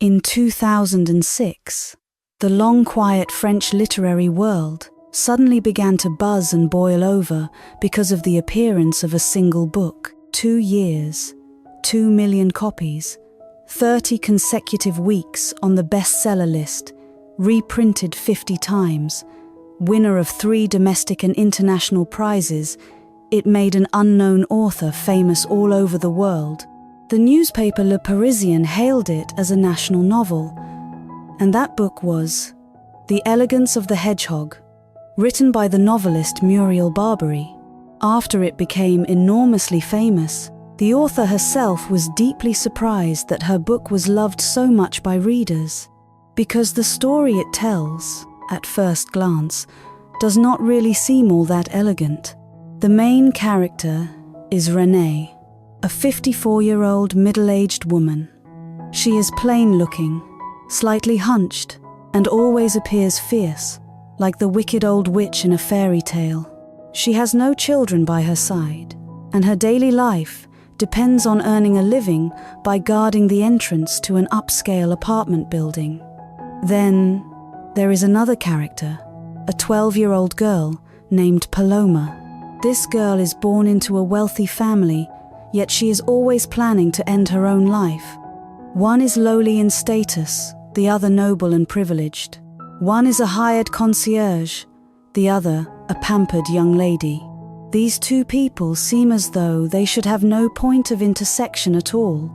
In 2006, the long quiet French literary world suddenly began to buzz and boil over because of the appearance of a single book. 2 years, 2 million copies, 30 consecutive weeks on the bestseller list, reprinted 50 times, winner of 3 domestic and international prizes. It made an unknown author famous all over the world. The newspaper Le Parisien hailed it as a national novel, and that book was The Elegance of the Hedgehog, written by the novelist Muriel Barbary. After it became enormously famous, the author herself was deeply surprised that her book was loved so much by readers, because the story it tells, at first glance, does not really seem all that elegant. The main character is Renée, a 54-year-old middle-aged woman. She is plain-looking, slightly hunched, and always appears fierce, like the wicked old witch in a fairy tale. She has no children by her side, and her daily life depends on earning a living by guarding the entrance to an upscale apartment building. Then there is another character, a 12-year-old girl named Paloma. This girl is born into a wealthy family, yet she is always planning to end her own life. One is lowly in status, the other noble and privileged. One is a hired concierge, the other a pampered young lady. These two people seem as though they should have no point of intersection at all,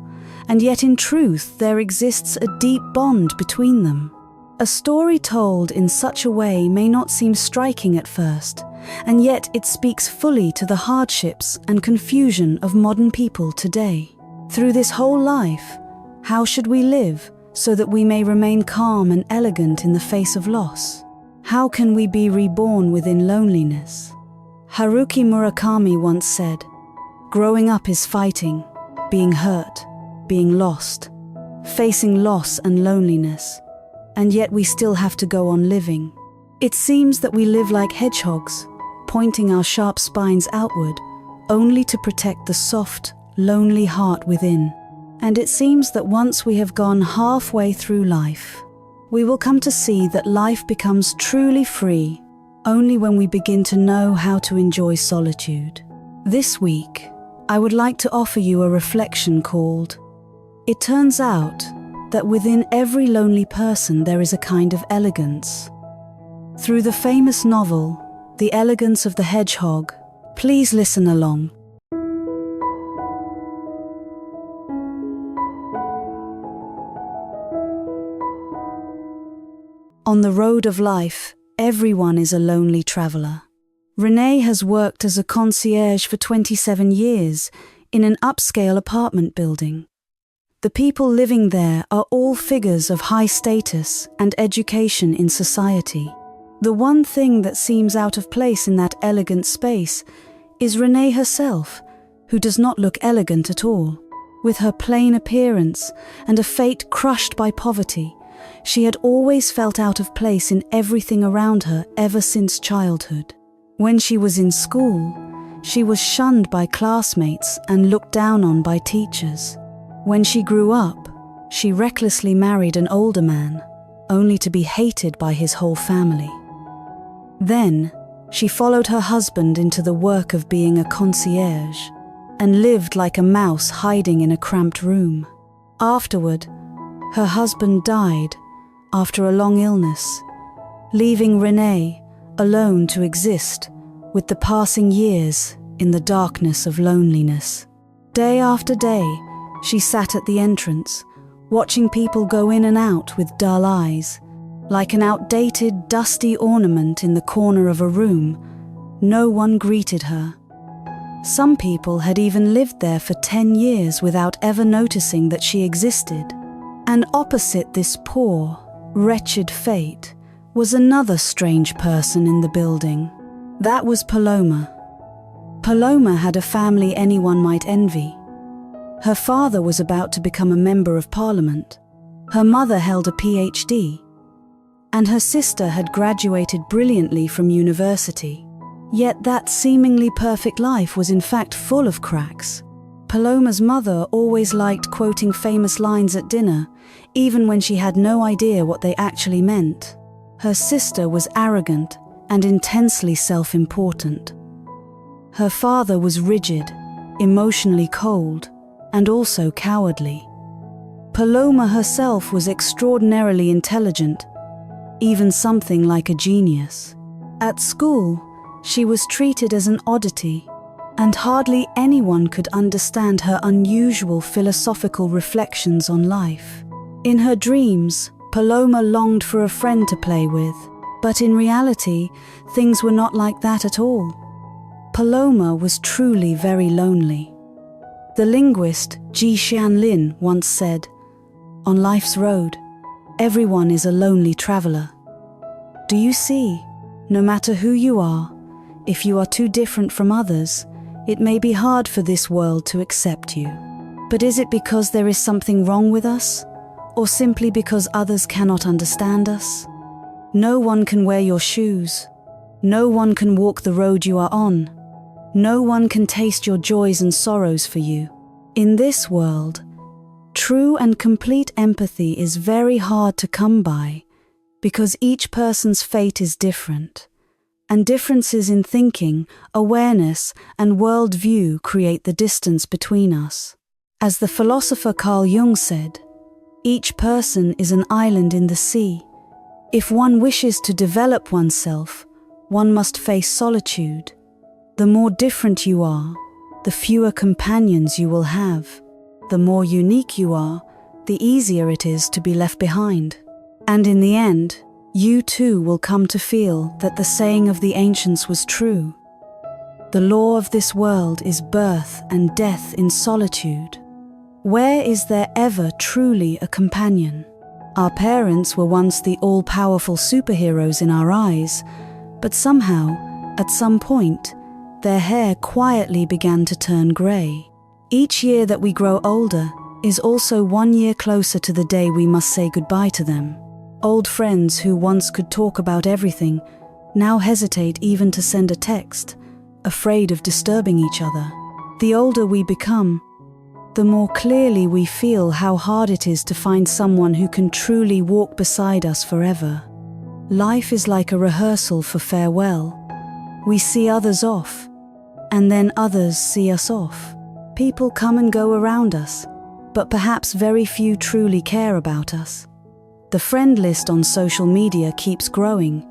and yet in truth there exists a deep bond between them. A story told in such a way may not seem striking at first, and yet it speaks fully to the hardships and confusion of modern people today. Through this whole life, how should we live so that we may remain calm and elegant in the face of loss? How can we be reborn within loneliness? Haruki Murakami once said, "Growing up is fighting, being hurt, being lost, facing loss and loneliness, and yet we still have to go on living. It seems that we live like hedgehogs, pointing our sharp spines outward, only to protect the soft, lonely heart within. And it seems that once we have gone halfway through life, we will come to see that life becomes truly free only when we begin to know how to enjoy solitude." This week, I would like to offer you a reflection called, "It turns out that within every lonely person there is a kind of elegance." Through the famous novel, The Elegance of the Hedgehog, please listen along. On the road of life, everyone is a lonely traveler. Renée has worked as a concierge for 27 years in an upscale apartment building. The people living there are all figures of high status and education in society. The one thing that seems out of place in that elegant space is Renée herself, who does not look elegant at all. With her plain appearance and a fate crushed by poverty, she had always felt out of place in everything around her ever since childhood. When she was in school, she was shunned by classmates and looked down on by teachers. When she grew up, she recklessly married an older man, only to be hated by his whole family. Then, she followed her husband into the work of being a concierge, and lived like a mouse hiding in a cramped room. Afterward, her husband died after a long illness, leaving Renée alone to exist with the passing years in the darkness of loneliness. Day after day, she sat at the entrance, watching people go in and out with dull eyes. Like an outdated, dusty ornament in the corner of a room, no one greeted her. Some people had even lived there for 10 years without ever noticing that she existed. And opposite this poor, wretched fate was another strange person in the building. That was Paloma. Paloma had a family anyone might envy. Her father was about to become a member of parliament. Her mother held a PhD. And her sister had graduated brilliantly from university. Yet that seemingly perfect life was in fact full of cracks. Paloma's mother always liked quoting famous lines at dinner, even when she had no idea what they actually meant. Her sister was arrogant and intensely self-important. Her father was rigid, emotionally cold, and also cowardly. Paloma herself was extraordinarily intelligent, even something like a genius. At school, she was treated as an oddity, and hardly anyone could understand her unusual philosophical reflections on life. In her dreams, Paloma longed for a friend to play with, but in reality, things were not like that at all. Paloma was truly very lonely. The linguist Ji Xianlin once said, "On life's road, everyone is a lonely traveler." Do you see? No matter who you are, if you are too different from others, it may be hard for this world to accept you. But is it because there is something wrong with us? Or simply because others cannot understand us? No one can wear your shoes. No one can walk the road you are on. No one can taste your joys and sorrows for you. In this world, true and complete empathy is very hard to come by because each person's fate is different, and differences in thinking, awareness, and worldview create the distance between us. As the philosopher Carl Jung said, each person is an island in the sea. If one wishes to develop oneself, one must face solitude. The more different you are, the fewer companions you will have. The more unique you are, the easier it is to be left behind. And in the end, you too will come to feel that the saying of the ancients was true. The law of this world is birth and death in solitude. Where is there ever truly a companion? Our parents were once the all-powerful superheroes in our eyes, but somehow, at some point, their hair quietly began to turn grey. Each year that we grow older is also 1 year closer to the day we must say goodbye to them. Old friends who once could talk about everything now hesitate even to send a text, afraid of disturbing each other. The older we become, the more clearly we feel how hard it is to find someone who can truly walk beside us forever. Life is like a rehearsal for farewell. We see others off, and then others see us off. People come and go around us, but perhaps very few truly care about us. The friend list on social media keeps growing,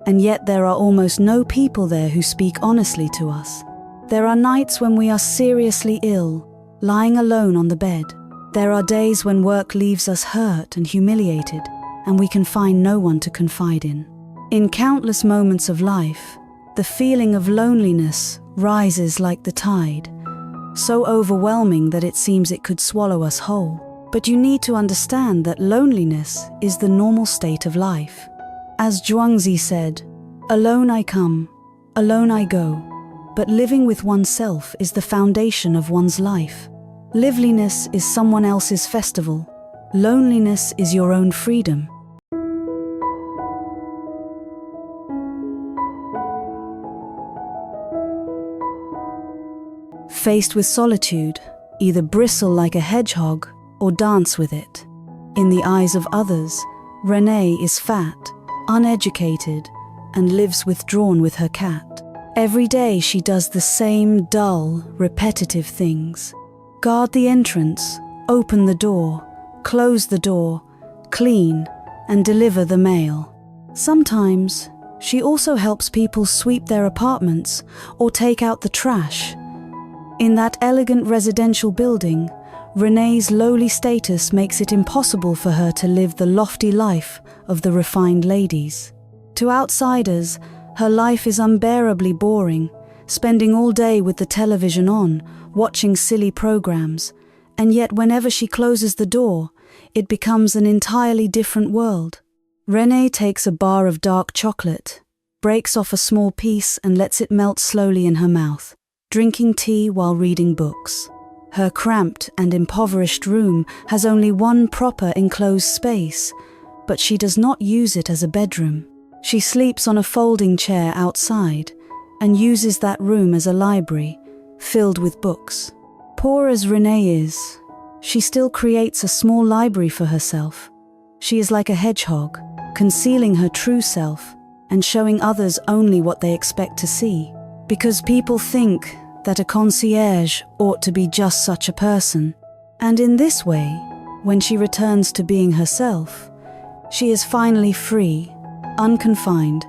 and yet there are almost no people there who speak honestly to us. There are nights when we are seriously ill, lying alone on the bed. There are days when work leaves us hurt and humiliated, and we can find no one to confide in. In countless moments of life, the feeling of loneliness rises like the tide, so overwhelming that it seems it could swallow us whole. But you need to understand that loneliness is the normal state of life. As Zhuangzi said, "Alone I come, alone I go, but living with oneself is the foundation of one's life." Liveliness is someone else's festival. Loneliness is your own freedom. Faced with solitude, either bristle like a hedgehog or dance with it. In the eyes of others, Renee is fat, uneducated, and lives withdrawn with her cat. Every day she does the same dull, repetitive things. Guard the entrance, open the door, close the door, clean, and deliver the mail. Sometimes, she also helps people sweep their apartments or take out the trash. In that elegant residential building, Renee's lowly status makes it impossible for her to live the lofty life of the refined ladies. To outsiders, her life is unbearably boring, spending all day with the television on, watching silly programs, and yet whenever she closes the door, it becomes an entirely different world. Renee takes a bar of dark chocolate, breaks off a small piece and lets it melt slowly in her mouth, drinking tea while reading books. Her cramped and impoverished room has only one proper enclosed space, but she does not use it as a bedroom. She sleeps on a folding chair outside and uses that room as a library, filled with books. Poor as Renee is, she still creates a small library for herself. She is like a hedgehog, concealing her true self and showing others only what they expect to see. Because people think that a concierge ought to be just such a person. And in this way, when she returns to being herself, she is finally free, unconfined,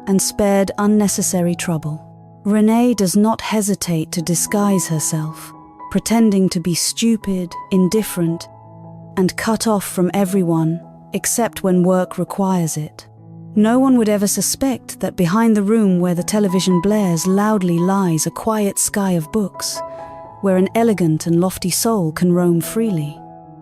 and spared unnecessary trouble. Renee does not hesitate to disguise herself, pretending to be stupid, indifferent, and cut off from everyone except when work requires it. No one would ever suspect that behind the room where the television blares loudly lies a quiet sky of books, where an elegant and lofty soul can roam freely.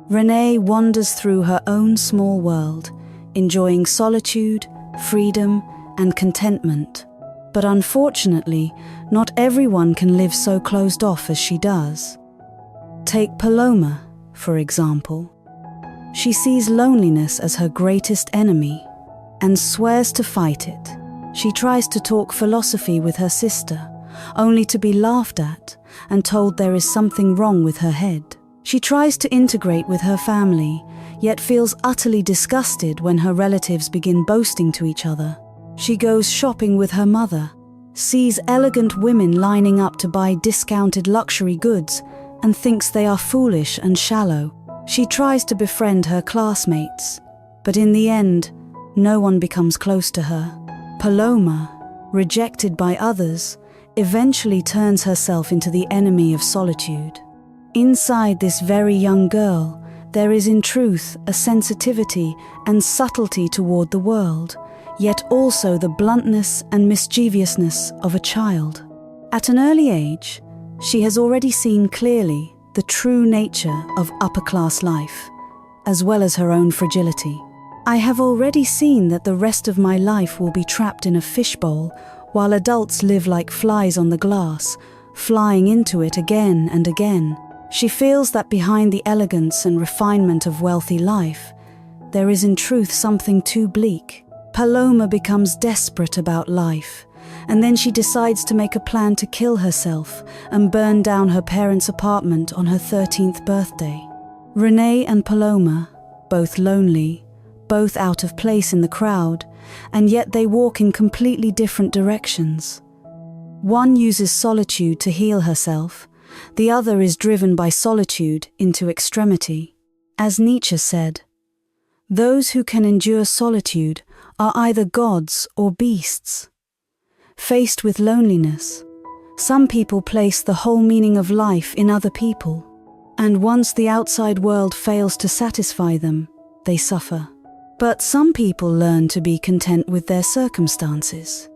Renee wanders through her own small world, enjoying solitude, freedom, and contentment. But unfortunately, not everyone can live so closed off as she does. Take Paloma, for example. She sees loneliness as her greatest enemy and swears to fight it. She tries to talk philosophy with her sister, only to be laughed at and told there is something wrong with her head. She tries to integrate with her family, yet feels utterly disgusted when her relatives begin boasting to each other. She goes shopping with her mother, sees elegant women lining up to buy discounted luxury goods, and thinks they are foolish and shallow. She tries to befriend her classmates, but in the end, no one becomes close to her. Paloma, rejected by others, eventually turns herself into the enemy of solitude. Inside this very young girl, there is in truth a sensitivity and subtlety toward the world, yet also the bluntness and mischievousness of a child. At an early age, she has already seen clearly the true nature of upper-class life, as well as her own fragility. I have already seen that the rest of my life will be trapped in a fishbowl, while adults live like flies on the glass, flying into it again and again. She feels that behind the elegance and refinement of wealthy life, there is in truth something too bleak. Paloma becomes desperate about life, and then she decides to make a plan to kill herself and burn down her parents' apartment on her 13th birthday. Renee and Paloma, both lonely, both out of place in the crowd, and yet they walk in completely different directions. One uses solitude to heal herself, the other is driven by solitude into extremity. As Nietzsche said, "Those who can endure solitude are either gods or beasts." Faced with loneliness, some people place the whole meaning of life in other people, and once the outside world fails to satisfy them, they suffer. But some people learn to be content with their circumstances.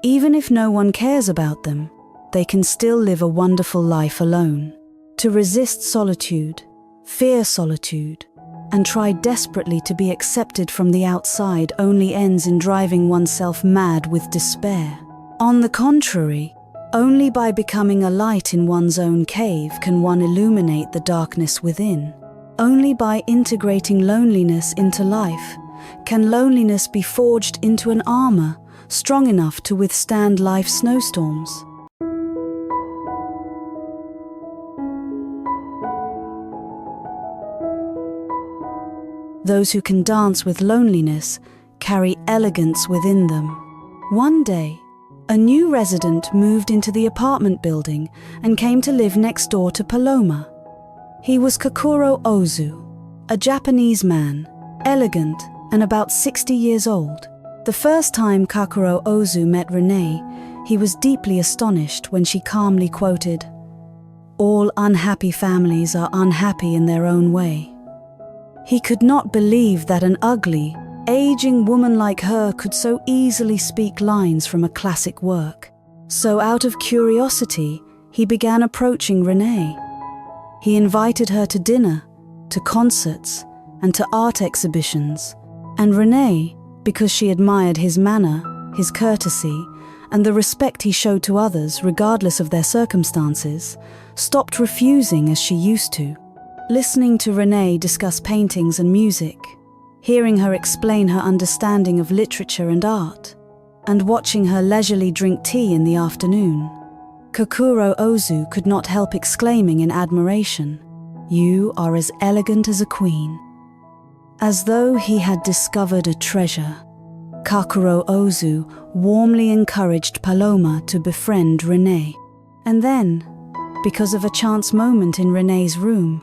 Even if no one cares about them, they can still live a wonderful life alone. To resist solitude, fear solitude, and try desperately to be accepted from the outside only ends in driving oneself mad with despair. On the contrary, only by becoming a light in one's own cave can one illuminate the darkness within. Only by integrating loneliness into life can loneliness be forged into an armor strong enough to withstand life's snowstorms. Those who can dance with loneliness carry elegance within them. One day, a new resident moved into the apartment building and came to live next door to Paloma. He was Kakuro Ozu, a Japanese man, elegant and about 60 years old. The first time Kakuro Ozu met Renee, he was deeply astonished when she calmly quoted, "All unhappy families are unhappy in their own way." He could not believe that an ugly, aging woman like her could so easily speak lines from a classic work. So out of curiosity, he began approaching Renee. He invited her to dinner, to concerts, and to art exhibitions. And Renee, because she admired his manner, his courtesy, and the respect he showed to others regardless of their circumstances, stopped refusing as she used to. Listening to Renee discuss paintings and music, hearing her explain her understanding of literature and art, and watching her leisurely drink tea in the afternoon, Kokuro Ozu could not help exclaiming in admiration, "You are as elegant as a queen." As though he had discovered a treasure, Kakuro Ozu warmly encouraged Paloma to befriend Renée. And then, because of a chance moment in Renée's room,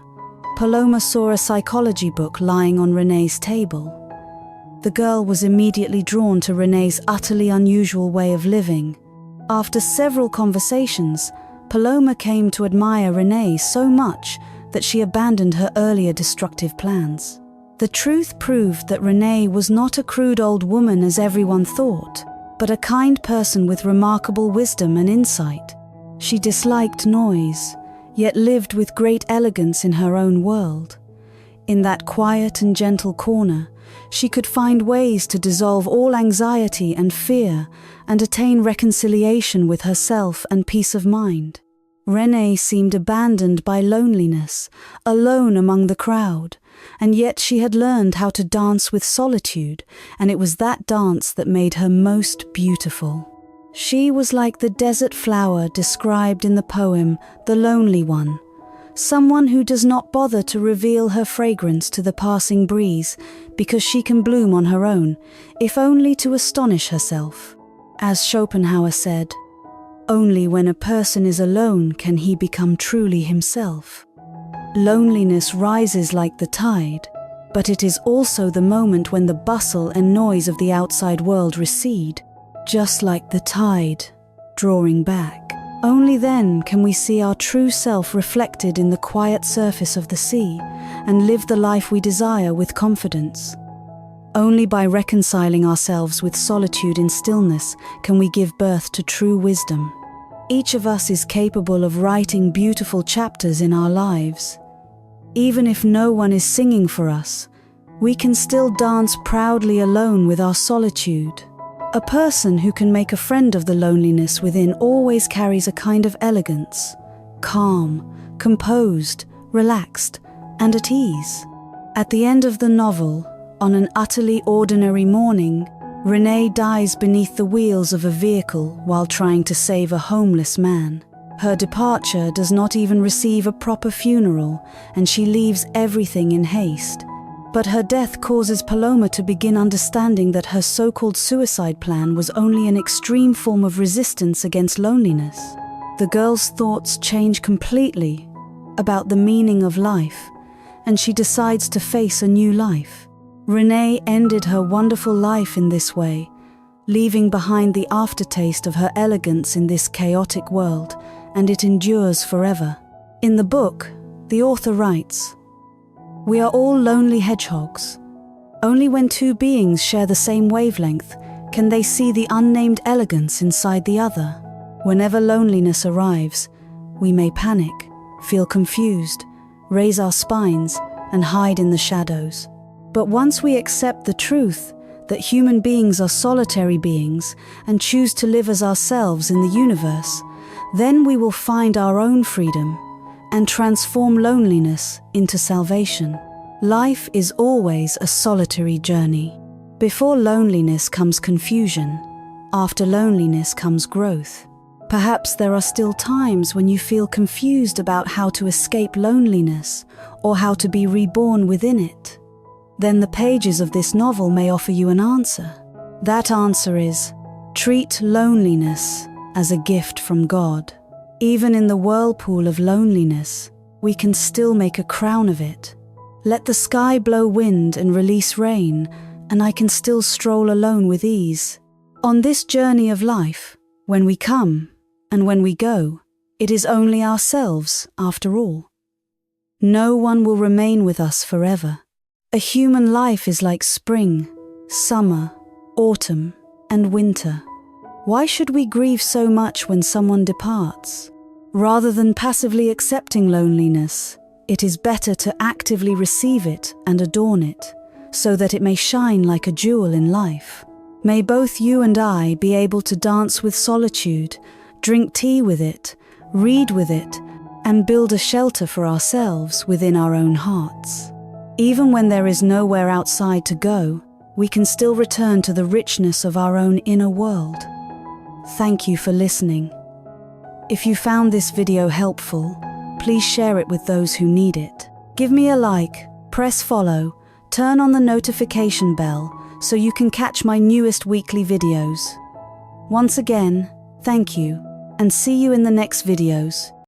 Paloma saw a psychology book lying on Renée's table. The girl was immediately drawn to Renée's utterly unusual way of living. After several conversations, Paloma came to admire Renée so much that she abandoned her earlier destructive plans. The truth proved that Renée was not a crude old woman as everyone thought, but a kind person with remarkable wisdom and insight. She disliked noise, yet lived with great elegance in her own world. In that quiet and gentle corner, she could find ways to dissolve all anxiety and fear and attain reconciliation with herself and peace of mind. Renée seemed abandoned by loneliness, alone among the crowd, and yet she had learned how to dance with solitude, and it was that dance that made her most beautiful. She was like the desert flower described in the poem The Lonely One, someone who does not bother to reveal her fragrance to the passing breeze because she can bloom on her own, if only to astonish herself. As Schopenhauer said, "Only when a person is alone can he become truly himself." Loneliness rises like the tide, but it is also the moment when the bustle and noise of the outside world recede, just like the tide, drawing back. Only then can we see our true self reflected in the quiet surface of the sea and live the life we desire with confidence. Only by reconciling ourselves with solitude and stillness can we give birth to true wisdom. Each of us is capable of writing beautiful chapters in our lives. Even if no one is singing for us, we can still dance proudly alone with our solitude. A person who can make a friend of the loneliness within always carries a kind of elegance, calm, composed, relaxed, and at ease. At the end of the novel, on an utterly ordinary morning, Renée dies beneath the wheels of a vehicle while trying to save a homeless man. Her departure does not even receive a proper funeral, and she leaves everything in haste. But her death causes Paloma to begin understanding that her so-called suicide plan was only an extreme form of resistance against loneliness. The girl's thoughts change completely about the meaning of life, and she decides to face a new life. Renée ended her wonderful life in this way, leaving behind the aftertaste of her elegance in this chaotic world, and it endures forever. In the book, the author writes, "We are all lonely hedgehogs. Only when two beings share the same wavelength can they see the unnamed elegance inside the other. Whenever loneliness arrives, we may panic, feel confused, raise our spines, and hide in the shadows. But once we accept the truth that human beings are solitary beings and choose to live as ourselves in the universe, then we will find our own freedom and transform loneliness into salvation. Life is always a solitary journey. Before loneliness comes confusion, after loneliness comes growth. Perhaps there are still times when you feel confused about how to escape loneliness or how to be reborn within it. Then the pages of this novel may offer you an answer. That answer is, treat loneliness as a gift from God. Even in the whirlpool of loneliness, we can still make a crown of it. Let the sky blow wind and release rain, and I can still stroll alone with ease. On this journey of life, when we come and when we go, it is only ourselves after all. No one will remain with us forever. A human life is like spring, summer, autumn, and winter. Why should we grieve so much when someone departs? Rather than passively accepting loneliness, it is better to actively receive it and adorn it, so that it may shine like a jewel in life. May both you and I be able to dance with solitude, drink tea with it, read with it, and build a shelter for ourselves within our own hearts. Even when there is nowhere outside to go, we can still return to the richness of our own inner world. Thank you for listening. If you found this video helpful, please share it with those who need it. Give me a like, press follow, turn on the notification bell so you can catch my newest weekly videos. Once again, thank you, and see you in the next videos.